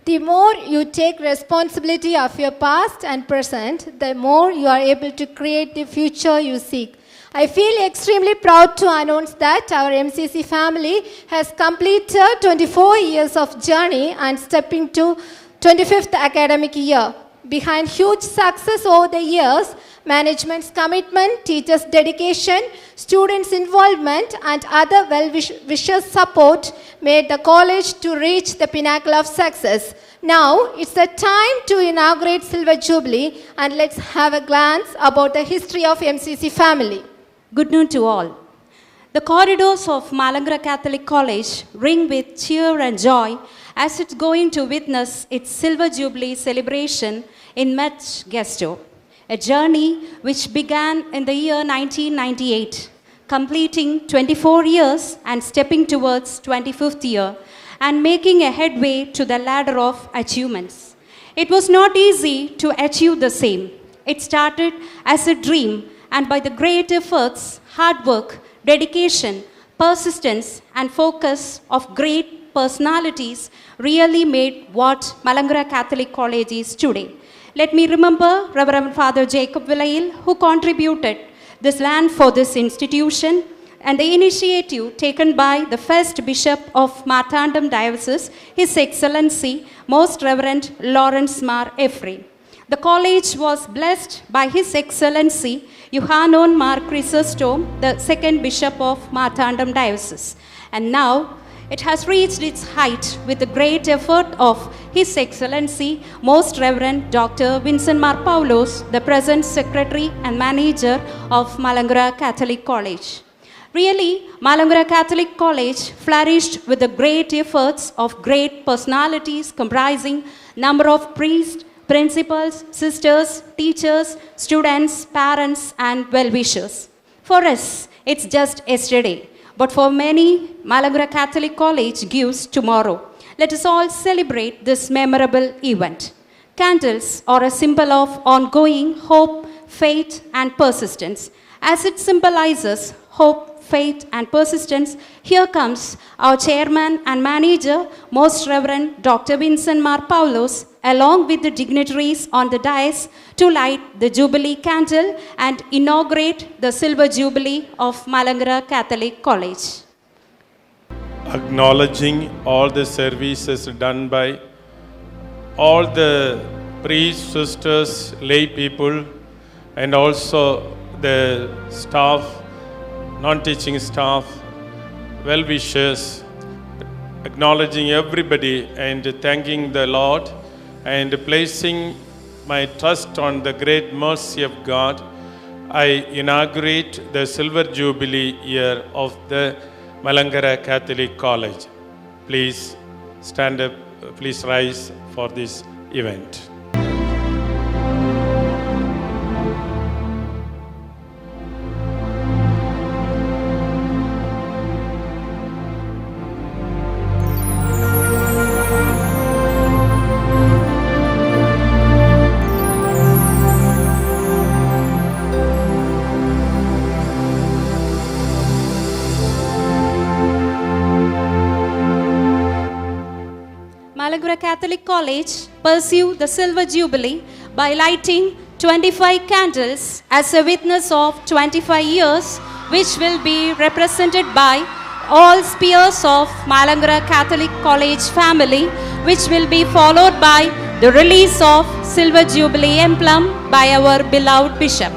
The more you take responsibility of your past and present, the more you are able to create the future you seek. I feel extremely proud to announce that our MCC family has completed 24 years of journey and stepping to 25th academic year. Behind huge success over the years, management's commitment, teachers' dedication, students' involvement, and other well-wishers' support made the college to reach the pinnacle of success. Now, it's the time to inaugurate Silver Jubilee, and let's have a glance about the history of MCC family. Good noon to all. The corridors of Malangara Catholic College ring with cheer and joy as it's going to witness its Silver Jubilee celebration in much gusto. A journey which began in the year 1998, completing 24 years and stepping towards 25th year and making a headway to the ladder of achievements. It was not easy to achieve the same. It started as a dream, and by the great efforts, hard work, dedication, persistence, and focus of great personalities really made what Malangara Catholic College is today. Let me remember Reverend Father Jacob Vilayil, who contributed this land for this institution, and the initiative taken by the first Bishop of Marthandam Diocese, His Excellency, Most Reverend Lawrence Mar Ephraim. The college was blessed by His Excellency Yohanan Mar Chrysostom, the second Bishop of Marthandam Diocese. And now it has reached its height with the great effort of His Excellency Most Reverend Dr. Vincent Mar Paulos, the present Secretary and Manager of Malangara Catholic College. Really, Malangara Catholic College flourished with the great efforts of great personalities comprising number of priests, principals, sisters, teachers, students, parents, and well-wishers. For us, it's just yesterday, but for many, Malangara Catholic College gives tomorrow. Let us all celebrate this memorable event. Candles are a symbol of ongoing hope, faith, and persistence. As it symbolizes hope, faith, and persistence, here comes our chairman and manager, Most Reverend Dr. Vincent Mar Paulos, along with the dignitaries on the dais to light the Jubilee candle and inaugurate the Silver Jubilee of Malangara Catholic College. Acknowledging all the services done by all the priests, sisters, lay people, and also the staff, non-teaching staff, well-wishers, acknowledging everybody and thanking the Lord and placing my trust on the great mercy of God, I inaugurate the Silver Jubilee year of the Malangara Catholic College. Please stand up, please rise for this event. Malangara Catholic College pursue the Silver Jubilee by lighting 25 candles as a witness of 25 years, which will be represented by all spheres of Malangara Catholic College family, which will be followed by the release of Silver Jubilee emblem by our beloved Bishop.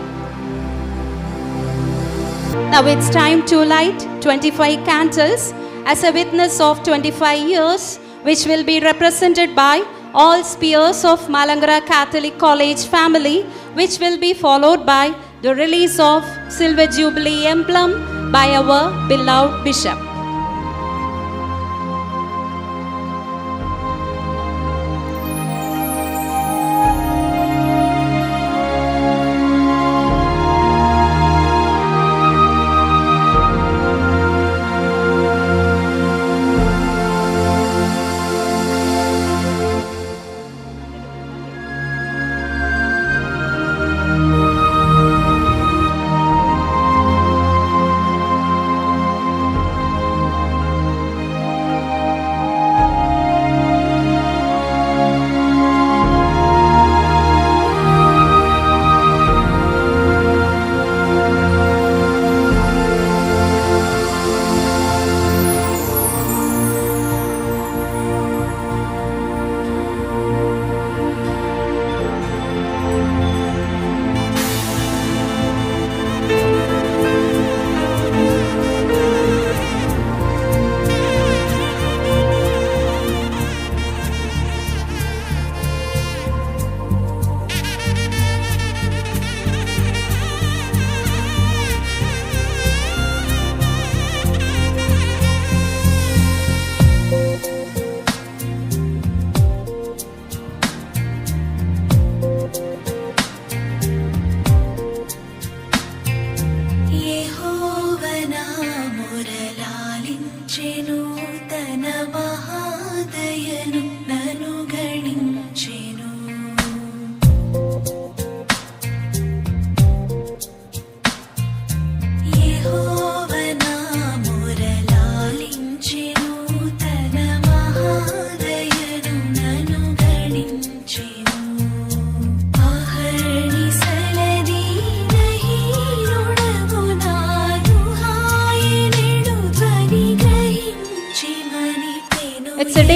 Now it's time to light 25 candles as a witness of 25 years, which will be represented by all spheres of Malangara Catholic College family, which will be followed by the release of Silver Jubilee emblem by our beloved Bishop.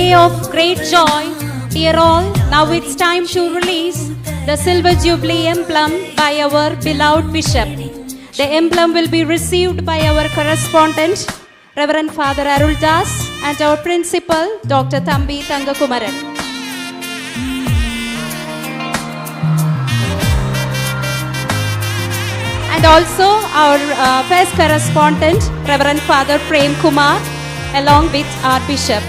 day of great joy, dear all, now it's time to release the Silver Jubilee emblem by our beloved Bishop. The emblem will be received by our correspondent, Reverend Father Aruldas, and our principal, Dr. Thambi Thangakumaran. And also our first correspondent, Reverend Father Prem Kumar, along with our Bishop.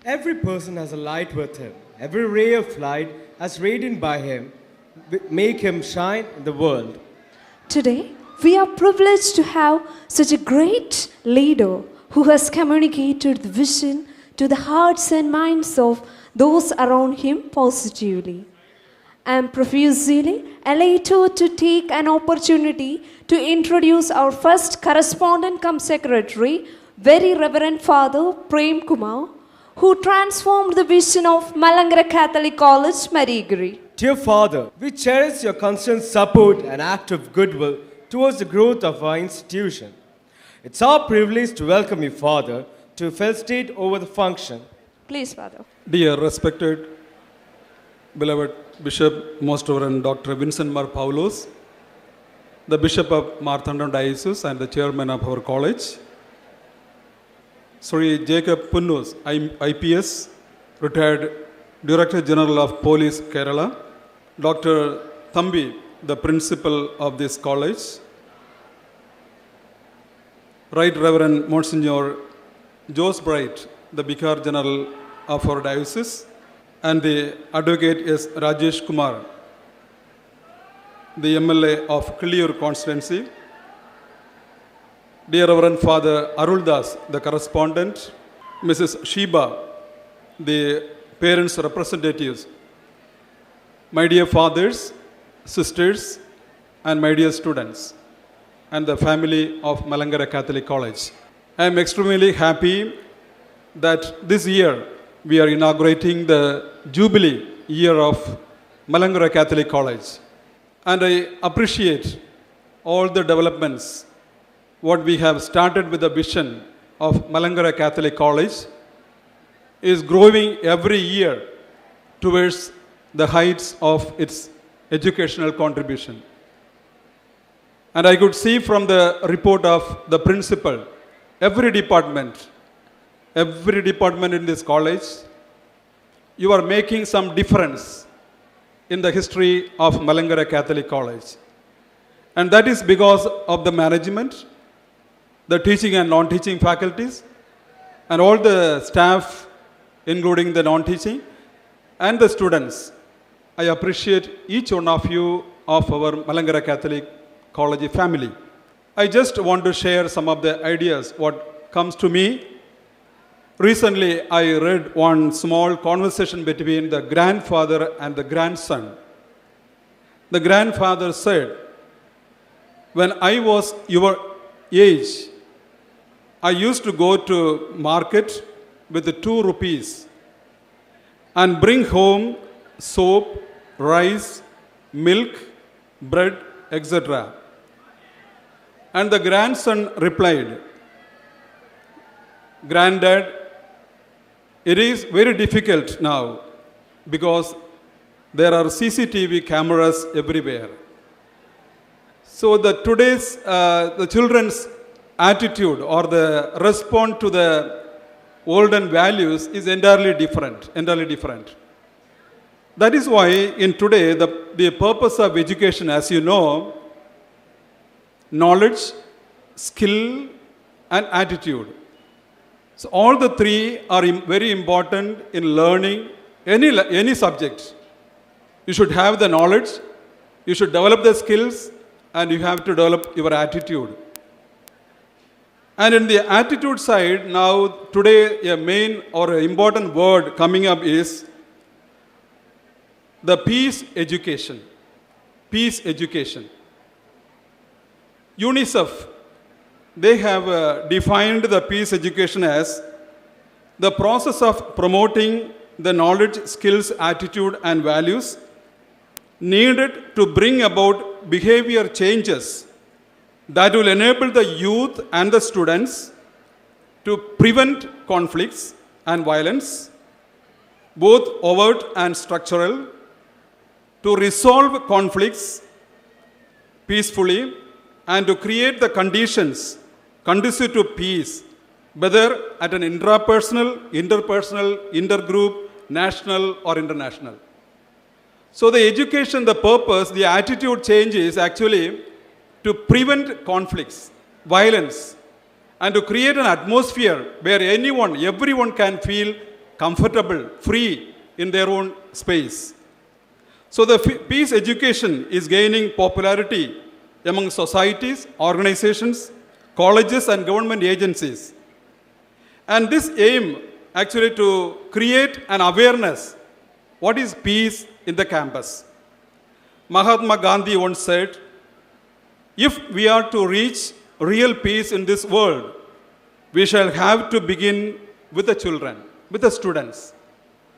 Every person has a light with him. Every ray of light, as radiant by him, make him shine in the world. Today, we are privileged to have such a great leader who has communicated the vision to the hearts and minds of those around him positively. I am profusely elated to take an opportunity to introduce our first correspondent cum secretary, Very Reverend Father Prem Kumar, who transformed the vision of Mcc Catholic College, Marigiri. Dear Father, we cherish your constant support and active goodwill towards the growth of our institution. It's our privilege to welcome you, Father, to felicitate over the function. Please, Father. Dear respected, beloved Bishop, Most Reverend Dr. Vincent Mar Paulos, the Bishop of Marthandam Diocese and the Chairman of our college, Sri Jacob Punnus, IPS, retired Director General of Police, Kerala, Dr. Thambi, the Principal of this college, Right Reverend Monsignor Jose Bright, the Vicar General of our diocese, and the Advocate is Rajesh Kumar, the MLA of Killur constituency, dear Reverend Father Aruldas, the correspondent, Mrs. Sheba, the parents' representatives, my dear fathers, sisters, and my dear students, and the family of Mcc Catholic College. I am extremely happy that this year we are inaugurating the Jubilee year of Mcc Catholic College. And I appreciate all the developments what we have started with the vision of Mcc Catholic College is growing every year towards the heights of its educational contribution. And I could see from the report of the principal, every department in this college, you are making some difference in the history of Mcc Catholic College. And that is because of the management, the teaching and non-teaching faculties, and all the staff, including the non-teaching, and the students. I appreciate each one of you of our Mcc Catholic College family. I just want to share some of the ideas, what comes to me. Recently, I read one small conversation between the grandfather and the grandson. The grandfather said, when I was your age, I used to go to market with the 2 rupees and bring home soap, rice, milk, bread, etc. And the grandson replied, Granddad, it is very difficult now because there are CCTV cameras everywhere. So today's the children's attitude or the response to the olden values is entirely different. That is why in today the purpose of education, as you know, knowledge, skill, and attitude. So all the 3 are very important in learning any subject. You should have the knowledge, you should develop the skills, and you have to develop your attitude. And in the attitude side, now today a main or an important word coming up is the peace education. Peace education. UNICEF, they have defined the peace education as the process of promoting the knowledge, skills, attitude, and values needed to bring about behavior changes that will enable the youth and the students to prevent conflicts and violence, both overt and structural, to resolve conflicts peacefully, and to create the conditions conducive to peace, whether at an intrapersonal, interpersonal, intergroup, national, or international. So the education, the purpose, the attitude change is actually to prevent conflicts, violence, and to create an atmosphere where everyone can feel comfortable, free in their own space. So the peace education is gaining popularity among societies, organizations, colleges, and government agencies. And this aim actually to create an awareness, what is peace in the campus. Mahatma Gandhi once said, if we are to reach real peace in this world, we shall have to begin with the children, with the students.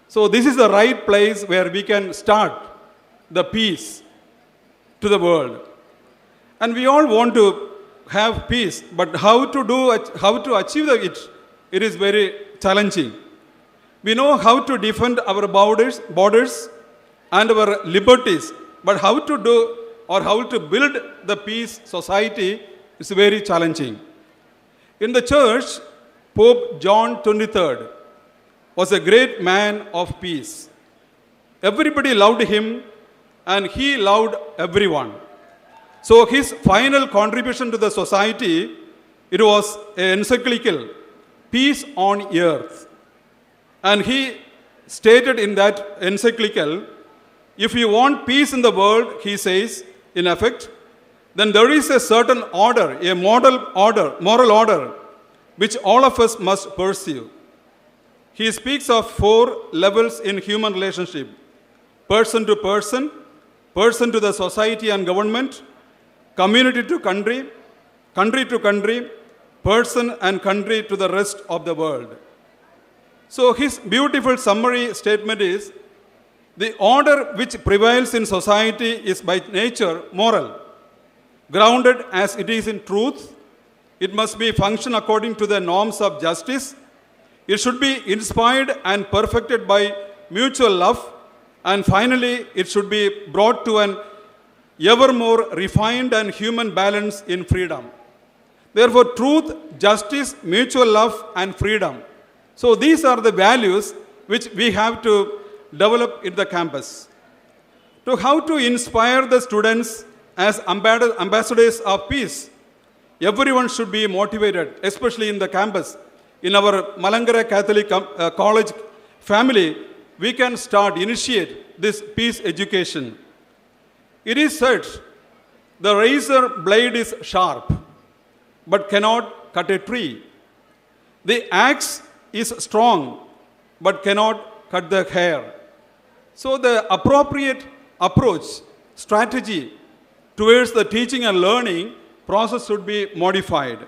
So this is the right place where we can start the peace to the world. And we all want to have peace, but how to achieve it, it is very challenging. We know how to defend our borders and our liberties, but how to do or how to build the peace society is very challenging. In the church, Pope John XXIII was a great man of peace. Everybody loved him and he loved everyone. So his final contribution to the society, it was an encyclical, Peace on Earth. And he stated in that encyclical, if you want peace in the world, he says, in effect, then there is a certain order, a moral order, which all of us must pursue. He speaks of 4 levels in human relationship: person to person, person to the society and government, community to country, country to country, person and country to the rest of the world. So his beautiful summary statement is, the order which prevails in society is by nature moral. Grounded as it is in truth, it must be function according to the norms of justice. It should be inspired and perfected by mutual love. And finally, it should be brought to an ever more refined and human balance in freedom. Therefore, truth, justice, mutual love, and freedom. So these are the values which we have to develop in the campus. To how to inspire the students as ambassadors of peace. Everyone should be motivated, especially in the campus. In our Mcc Catholic College family, we can initiate this peace education. It is said, the razor blade is sharp, but cannot cut a tree. The axe is strong, but cannot cut the hair. So the appropriate approach, strategy towards the teaching and learning process should be modified.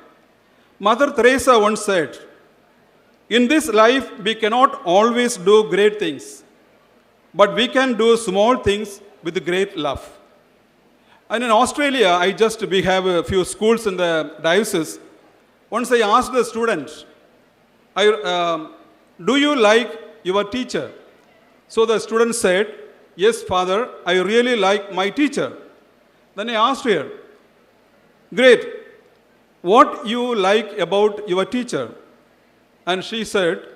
Mother Teresa once said, in this life we cannot always do great things, but we can do small things with great love. And in Australia, we have a few schools in the diocese. Once I asked the students, do you like your teacher? So the student said, yes, father, I really like my teacher. Then I asked her, great, what you like about your teacher? And she said,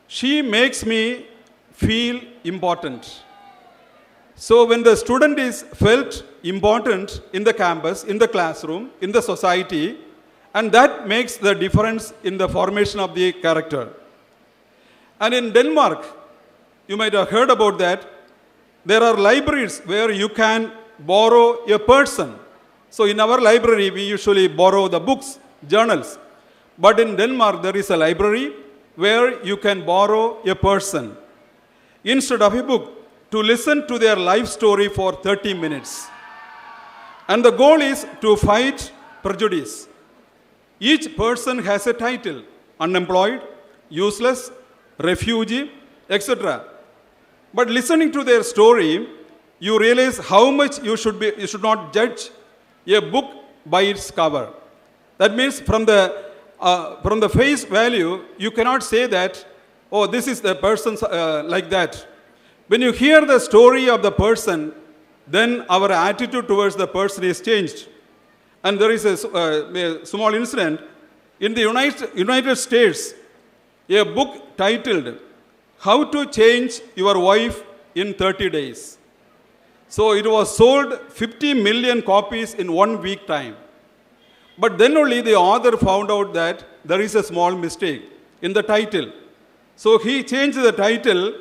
she makes me feel important. So when the student is felt important in the campus, in the classroom, in the society, and that makes the difference in the formation of the character. And in Denmark, you might have heard about that, there are libraries where you can borrow a person. So in our library, we usually borrow the books, journals. But in Denmark, there is a library where you can borrow a person. Instead of a book, to listen to their life story for 30 minutes. And the goal is to fight prejudice. Each person has a title: unemployed, useless, refugee, etc. But listening to their story, you realize how much you should not judge a book by its cover. That means from the face value, you cannot say that, oh, this is the person like that. When you hear the story of the person, then our attitude towards the person is changed. And there is a small incident. In the United States, a book titled, How to Change Your Wife in 30 Days. So it was sold 50 million copies in 1 week time. But then only the author found out that there is a small mistake in the title. So he changed the title,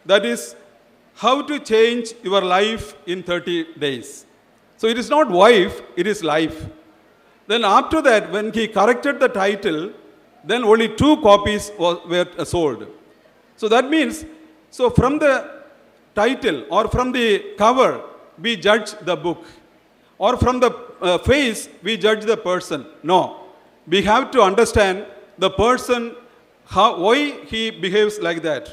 that is, How to Change Your Life in 30 Days. So it is not wife, it is life. Then after that, when he corrected the title, then only 2 copies were sold. So that means, so from the title or from the cover, we judge the book. Or from the face, we judge the person. No. We have to understand the person, why he behaves like that.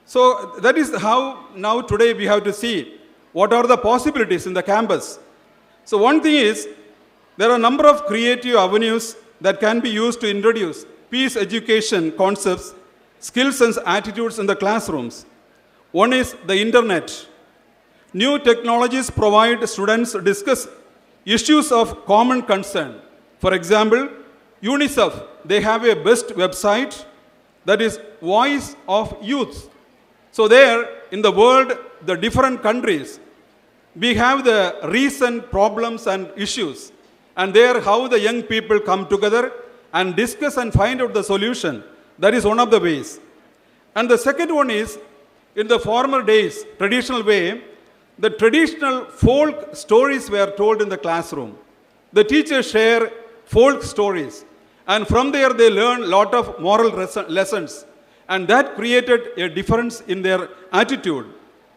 So that is how now today we have to see what are the possibilities in the campus. So one thing is, there are a number of creative avenues that can be used to introduce peace education concepts, skills and attitudes in the classrooms. One is the internet. New technologies provide students to discuss issues of common concern. For example, UNICEF, they have a best website, that is Voice of Youth. So there, in the world, the different countries, we have the recent problems and issues. And there, how the young people come together and discuss and find out the solution. That is one of the ways. And the second one is, in the former days, traditional way, the traditional folk stories were told in the classroom. The teachers share folk stories. And from there, they learn a lot of moral lessons. And that created a difference in their attitude.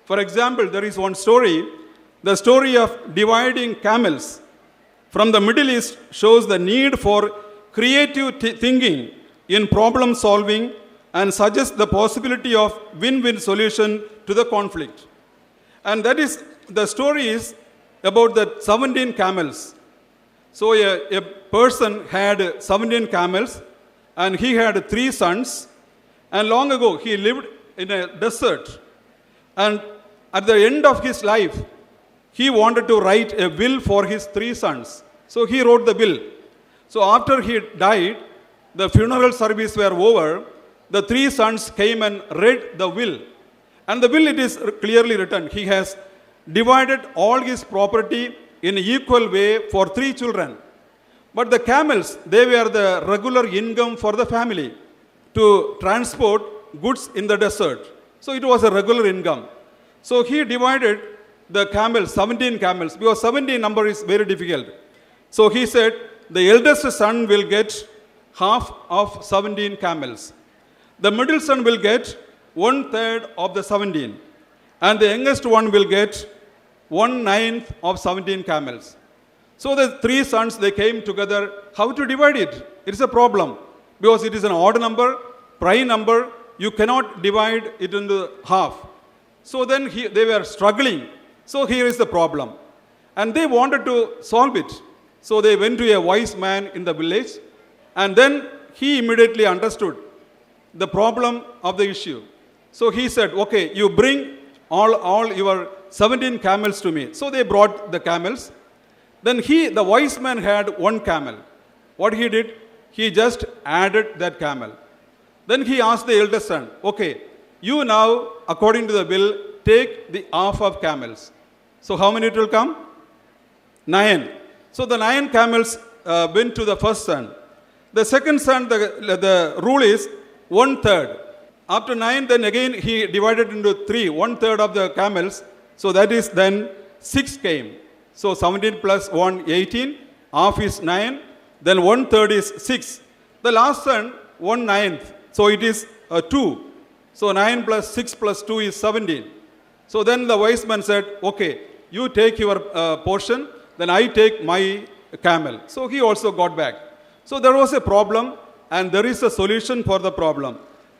For example, there is one story, the story of dividing camels from the Middle East shows the need for creative thinking in problem solving and suggests the possibility of win-win solution to the conflict. And that is, the story is about the 17 camels. So a person had 17 camels and he had 3 sons. And long ago, he lived in a desert. And at the end of his life, he wanted to write a will for his 3 sons. So he wrote the will. So after he died, the funeral service were over. The 3 sons came and read the will. And the will, it is clearly written. He has divided all his property in an equal way for 3 children. But the camels, they were the regular income for the family to transport goods in the desert. So it was a regular income. So he divided the camels, 17 camels, because 17 number is very difficult. So he said, the eldest son will get half of 17 camels. The middle son will get 1/3 of the 17. And the youngest one will get 1/9 of 17 camels. So the 3 sons, they came together. How to divide it? It's a problem. Because it is an odd number, prime number, you cannot divide it into half. So then they were struggling. So here is the problem. And they wanted to solve it. So they went to a wise man in the village. And then he immediately understood the problem of the issue. So he said, okay, you bring all your 17 camels to me. So they brought the camels. Then the wise man had 1 camel. What he did? He just added that camel. Then he asked the eldest son, okay, you now, according to the will, take the half of camels. So how many it will come? 9. So the 9 camels went to the first son. The second son, the rule is 1/3. After 9, then again he divided into 3, 1/3 of the camels. So that is then 6 came. So 17 plus 1, 18. Half is 9. Then 1/3 is 6. The last son, 1/9. So it is 2. So 9 plus 6 plus 2 is 17. So then the wise man said, okay, you take your portion, then I take my camel. So he also got back. So there was a problem and there is a solution for the problem.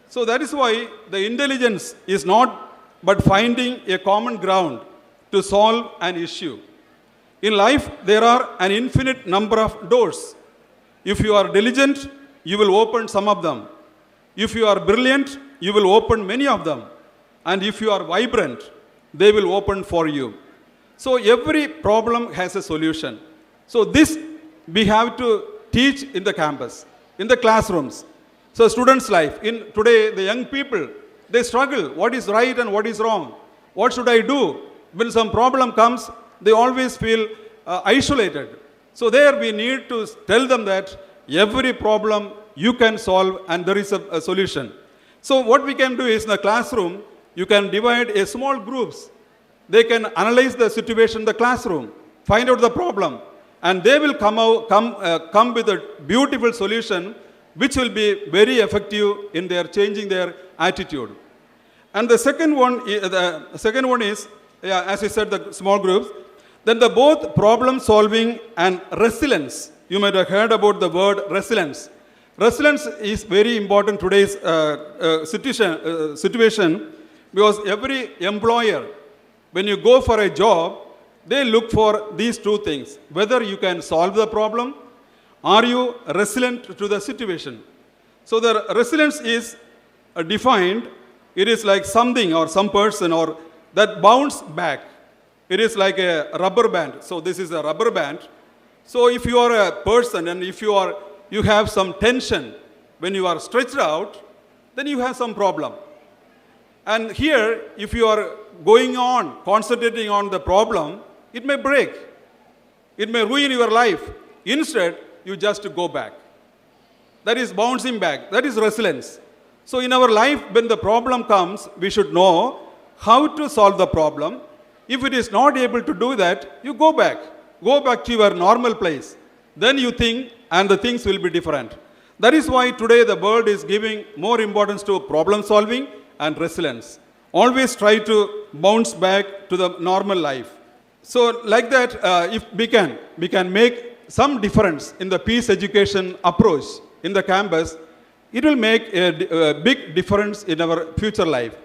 So that is why the intelligence is not but finding a common ground to solve an issue. In life, there are an infinite number of doors. If you are diligent, you will open some of them. If you are brilliant, you will open many of them. And if you are vibrant, they will open for you. So every problem has a solution. So this we have to teach in the campus, in the classrooms. So students' life, today the young people, they struggle. What is right and what is wrong? What should I do? When some problem comes, they always feel isolated. So there we need to tell them that every problem you can solve and there is a solution. So what we can do is in the classroom, you can divide a small groups. They can analyze the situation in the classroom, find out the problem, and they will come with a beautiful solution which will be very effective in their changing their attitude. And the second one is, as I said, the small groups. Then the both problem solving and resilience. You might have heard about the word resilience. Resilience is very important today's situation because every employer, when you go for a job, they look for these two things. Whether you can solve the problem, are you resilient to the situation? So the resilience is defined. It is like something or some person or that bounce back. It is like a rubber band. So this is a rubber band. So if you are a person and if you have some tension when you are stretched out, then you have some problem. And here, if you are going on, concentrating on the problem, it may break. It may ruin your life. Instead, you just go back. That is bouncing back. That is resilience. So in our life, when the problem comes, we should know how to solve the problem. If it is not able to do that, you go back. Go back to your normal place. Then you think and the things will be different. That is why today the world is giving more importance to problem solving and resilience. Always try to bounce back to the normal life. So like that, if we can make some difference in the peace education approach in the campus, it will make a big difference in our future life.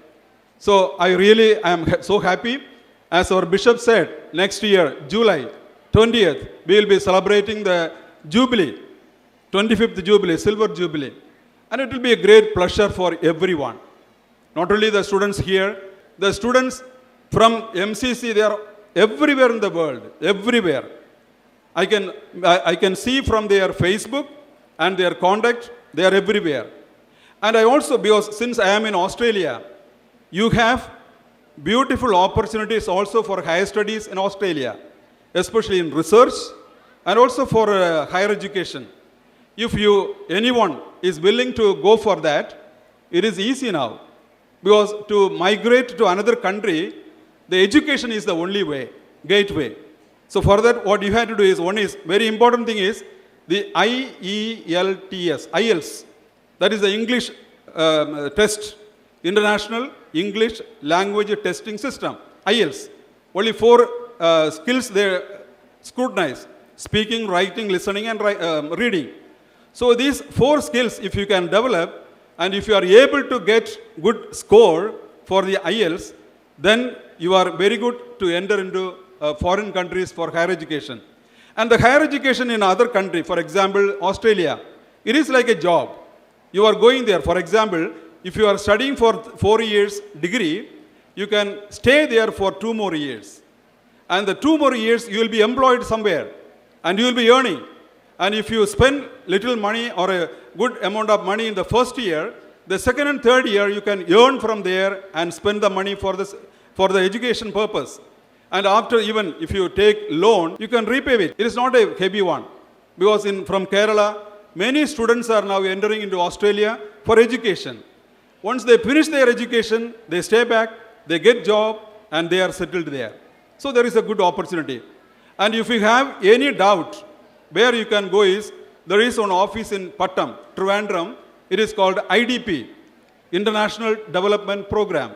So I really am so happy. As our bishop said, next year, July 20th, we will be celebrating the Jubilee, 25th Jubilee, Silver Jubilee. And it will be a great pleasure for everyone. Not only the students here, the students from MCC, they are everywhere in the world, everywhere. I can see from their Facebook and their contact, they are everywhere. And I also, because since I am in Australia, you have beautiful opportunities also for higher studies in Australia, especially in research and also for higher education. If anyone is willing to go for that, it is easy now. Because to migrate to another country, the education is the only way, gateway. So for that, what you have to do is, one is, very important thing is, the IELTS. That is the English test, International English Language Testing System, IELTS. Only 4 skills they scrutinize: speaking, writing, listening, and reading. So these 4 skills, if you can develop, and if you are able to get good score for the IELTS, then you are very good to enter into foreign countries for higher education. And the higher education in other country, for example, Australia, it is like a job. You are going there. For example, if you are studying for 4 years degree, you can stay there for 2 more years. And the 2 more years, you will be employed somewhere and you will be earning. And if you spend little money or a good amount of money in the first year, the second and third year, you can earn from there and spend the money for the education purpose. And after, even if you take loan, you can repay it. It is not a heavy one. Because from Kerala, many students are now entering into Australia for education. Once they finish their education, they stay back, they get job, and they are settled there. So there is a good opportunity. And if you have any doubt, where you can go is, there is one office in Pattam, Trivandrum. It is called IDP, International Development Program.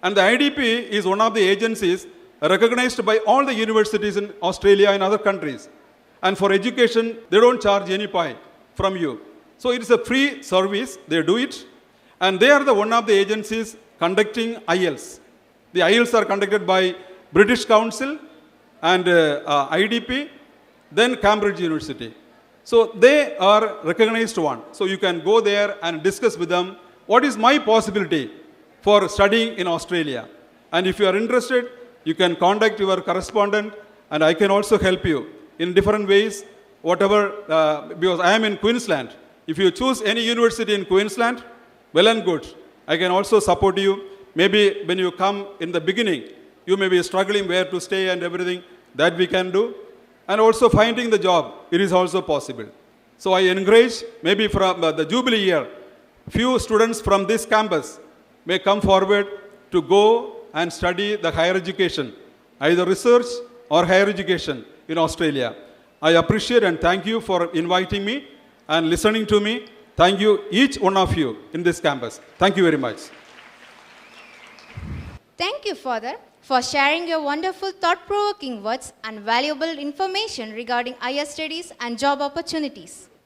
And the IDP is one of the agencies recognized by all the universities in Australia and other countries. And for education, they don't charge any pie from you. So it's a free service, they do it. And they are one of the agencies conducting IELTS. The IELTS are conducted by British Council and IDP, then Cambridge University. So they are recognized one. So you can go there and discuss with them, what is my possibility for studying in Australia? And if you are interested, you can contact your correspondent, and I can also help you in different ways, whatever, because I am in Queensland. If you choose any university in Queensland, well and good. I can also support you. Maybe when you come in the beginning, you may be struggling where to stay and everything, that we can do. And also finding the job, it is also possible. So I encourage, maybe from the Jubilee year, few students from this campus may come forward to go and study the higher education, either research or higher education in Australia. I appreciate and thank you for inviting me and listening to me. Thank you, each one of you in this campus. Thank you very much. Thank you, Father, for sharing your wonderful thought-provoking words and valuable information regarding higher studies and job opportunities.